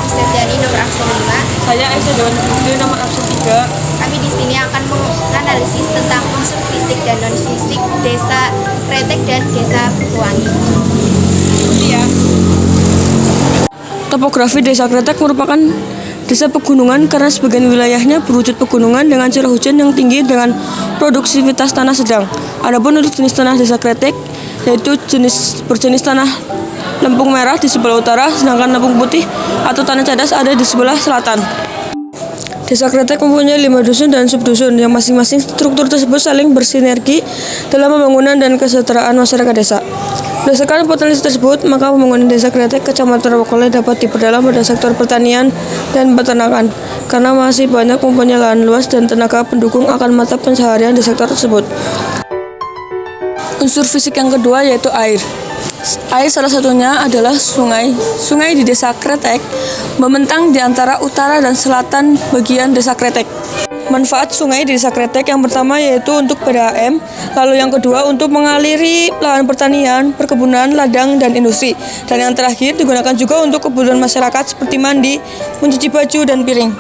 Septiani nomor absen 5. Saya Aisyah Dewan Putri nomor absen 3. Kami di sini akan menganalisis tentang unsur fisik dan non fisik Desa Kretek dan Desa Perbuangi. Ya. Topografi Desa Kretek merupakan desa pegunungan karena sebagian wilayahnya berwujud pegunungan dengan curah hujan yang tinggi dengan produksivitas tanah sedang. Adapun untuk jenis tanah Desa Kretek yaitu berjenis tanah lempung merah di sebelah utara, sedangkan lempung putih atau tanah cadas ada di sebelah selatan. Desa Kretek mempunyai 5 dusun dan subdusun yang masing-masing struktur tersebut saling bersinergi dalam pembangunan dan kesejahteraan masyarakat desa. Berdasarkan potensi tersebut, maka pembangunan Desa Kretek Kecamatan Rawakole dapat diperdalam pada sektor pertanian dan peternakan karena masih banyak mempunyai lahan luas dan tenaga pendukung akan mata pencaharian di sektor tersebut. Unsur fisik yang kedua yaitu air. Air salah satunya adalah sungai. Sungai di Desa Kretek membentang di antara utara dan selatan bagian Desa Kretek. Manfaat sungai di Desa Kretek yang pertama yaitu untuk PDAM, lalu yang kedua untuk mengaliri lahan pertanian, perkebunan, ladang, dan industri. Dan yang terakhir digunakan juga untuk kebutuhan masyarakat seperti mandi, mencuci baju, dan piring.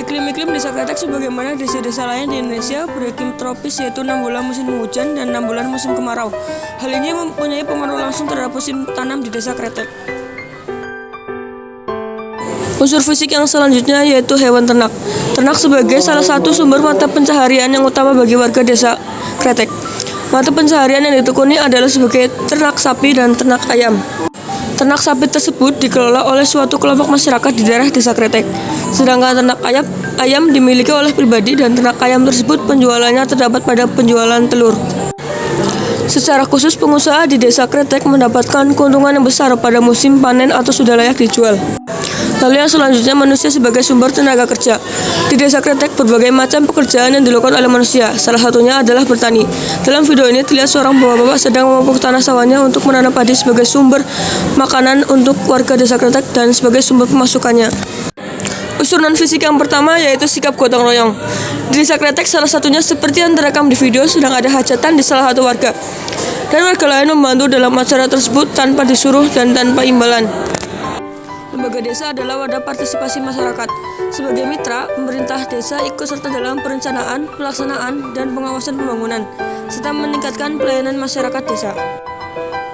Iklim Desa Kretek sebagaimana desa-desa lain di Indonesia beriklim tropis yaitu 6 bulan musim penghujan dan 6 bulan musim kemarau. Hal ini mempunyai pengaruh langsung terhadap musim tanam di Desa Kretek. Unsur fisik yang selanjutnya yaitu hewan ternak. Ternak sebagai salah satu sumber mata pencaharian yang utama bagi warga Desa Kretek. Mata pencaharian yang ditekuni adalah sebagai ternak sapi dan ternak ayam. Ternak sapi tersebut dikelola oleh suatu kelompok masyarakat di daerah Desa Kretek. Sedangkan ternak ayam dimiliki oleh pribadi dan ternak ayam tersebut penjualannya terdapat pada penjualan telur. Secara khusus pengusaha di Desa Kretek mendapatkan keuntungan yang besar pada musim panen atau sudah layak dijual. Lalu yang selanjutnya manusia sebagai sumber tenaga kerja. Di Desa Kretek berbagai macam pekerjaan yang dilakukan oleh manusia. Salah satunya adalah bertani. Dalam video ini terlihat seorang bapak-bapak sedang memupuk tanah sawahnya untuk menanam padi sebagai sumber makanan untuk warga Desa Kretek dan sebagai sumber pemasukannya. Unsur non fisik yang pertama yaitu sikap gotong royong. Di Desa Kretek salah satunya seperti yang terekam di video sedang ada hajatan di salah satu warga. Dan warga lain membantu dalam acara tersebut tanpa disuruh dan tanpa imbalan. Lembaga desa adalah wadah partisipasi masyarakat. Sebagai mitra, pemerintah desa ikut serta dalam perencanaan, pelaksanaan, dan pengawasan pembangunan, serta meningkatkan pelayanan masyarakat desa.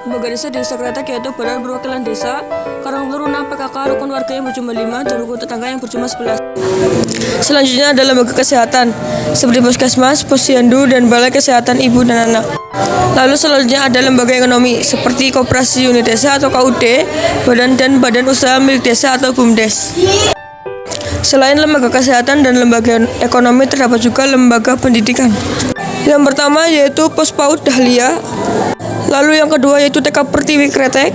Lembaga desa di Desa Kretek yaitu Badan Perwakilan Desa, Karang Taruna, PKK, Rukun Warga yang berjumlah 5, dan Rukun Tetangga yang berjumlah 11. Selanjutnya ada lembaga kesehatan, seperti Puskesmas, Posyandu, dan Balai Kesehatan Ibu dan Anak. Lalu selanjutnya ada lembaga ekonomi, seperti Koperasi Unit Desa atau KUD, dan Badan Usaha Milik Desa atau BUMDes. Selain lembaga kesehatan dan lembaga ekonomi, terdapat juga lembaga pendidikan. Yang pertama yaitu Pospaud Dahlia, lalu yang kedua yaitu TK Pertiwi Kretek,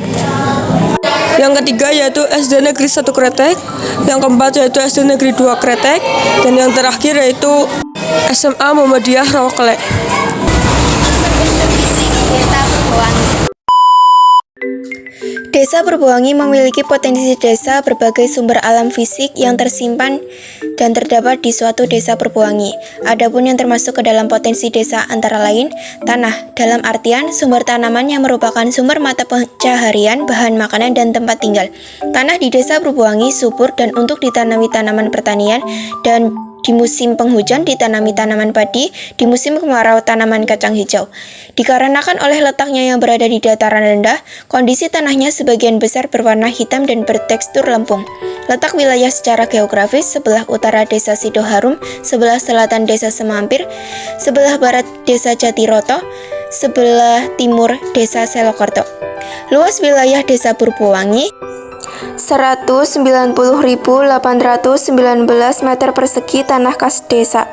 yang ketiga yaitu SD Negeri 1 Kretek, yang keempat yaitu SD Negeri 2 Kretek, dan yang terakhir yaitu SMA Muhammadiyah Rawakole. Desa Perbuangi memiliki potensi desa berbagai sumber alam fisik yang tersimpan dan terdapat di suatu desa Perbuangi. Adapun yang termasuk ke dalam potensi desa antara lain tanah, dalam artian sumber tanaman yang merupakan sumber mata pencaharian, bahan makanan, dan tempat tinggal. Tanah di Desa Perbuangi subur dan untuk ditanami tanaman pertanian, dan di musim penghujan ditanami tanaman padi, di musim kemarau tanaman kacang hijau. Dikarenakan oleh letaknya yang berada di dataran rendah, kondisi tanahnya sebagian besar berwarna hitam dan bertekstur lempung. Letak wilayah secara geografis: sebelah utara Desa Sidoharum, sebelah selatan Desa Semampir, sebelah barat Desa Jatiroto, sebelah timur Desa Selokorto. Luas wilayah Desa Perbuangi 190.819 meter persegi tanah kas desa.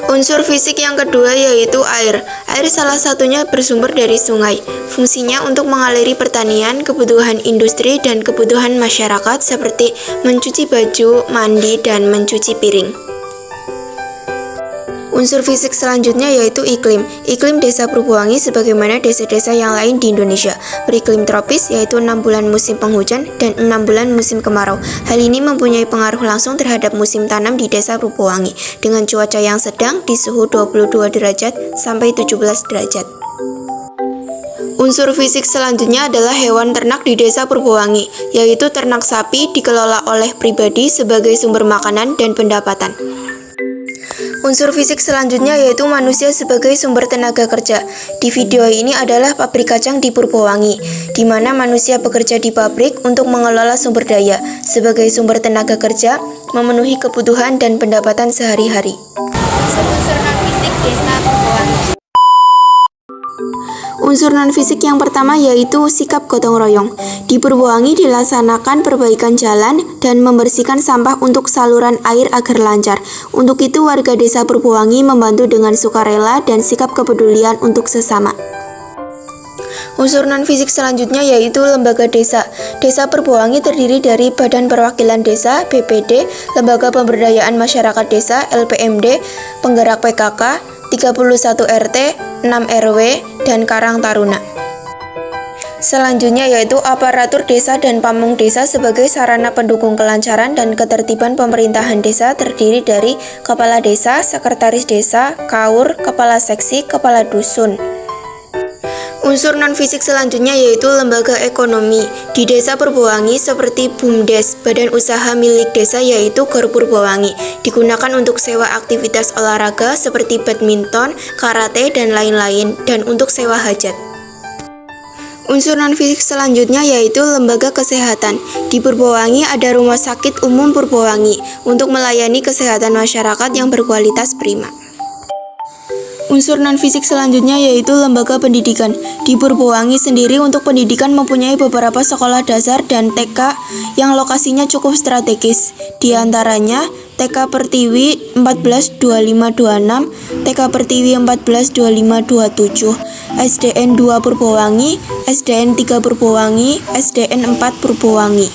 Unsur fisik yang kedua yaitu air. Air salah satunya bersumber dari sungai. Fungsinya untuk mengaliri pertanian, kebutuhan industri, dan kebutuhan masyarakat seperti mencuci baju, mandi, dan mencuci piring. Unsur fisik selanjutnya yaitu iklim. Iklim Desa Perbuangi sebagaimana desa-desa yang lain di Indonesia beriklim tropis yaitu 6 bulan musim penghujan dan 6 bulan musim kemarau. Hal ini mempunyai pengaruh langsung terhadap musim tanam di Desa Perbuangi dengan cuaca yang sedang di suhu 22 derajat sampai 17 derajat. Unsur fisik selanjutnya adalah hewan ternak di Desa Purbowangi, yaitu ternak sapi dikelola oleh pribadi sebagai sumber makanan dan pendapatan. Unsur fisik selanjutnya yaitu manusia sebagai sumber tenaga kerja. Di video ini adalah pabrik kacang di Purbowangi, di mana manusia bekerja di pabrik untuk mengelola sumber daya sebagai sumber tenaga kerja, memenuhi kebutuhan dan pendapatan sehari-hari. Unsur non-fisik Desa Purbowangi. Unsur non-fisik yang pertama yaitu sikap gotong royong. Di Purbowangi dilaksanakan perbaikan jalan dan membersihkan sampah untuk saluran air agar lancar. Untuk itu warga Desa Purbowangi membantu dengan sukarela dan sikap kepedulian untuk sesama. Unsur non-fisik selanjutnya yaitu lembaga desa. Desa Purbowangi terdiri dari Badan Perwakilan Desa (BPD), Lembaga Pemberdayaan Masyarakat Desa (LPMD), Penggerak PKK, 31 RT, 6 RW, dan Karang Taruna. Selanjutnya yaitu aparatur desa dan pamong desa sebagai sarana pendukung kelancaran dan ketertiban pemerintahan desa terdiri dari kepala desa, sekretaris desa, kaur, kepala seksi, kepala dusun. Unsur non-fisik selanjutnya yaitu lembaga ekonomi. Di Desa Purbowangi seperti BUMDes, badan usaha milik desa yaitu GOR Purbowangi, digunakan untuk sewa aktivitas olahraga seperti badminton, karate, dan lain-lain, dan untuk sewa hajat. Unsur non-fisik selanjutnya yaitu lembaga kesehatan. Di Purbowangi ada Rumah Sakit Umum Purbowangi untuk melayani kesehatan masyarakat yang berkualitas prima. Unsur non-fisik selanjutnya yaitu lembaga pendidikan. Di Purbowangi sendiri untuk pendidikan mempunyai beberapa sekolah dasar dan TK yang lokasinya cukup strategis. Di antaranya TK Pertiwi 142526, TK Pertiwi 142527, SDN 2 Purbowangi, SDN 3 Purbowangi, SDN 4 Purbowangi.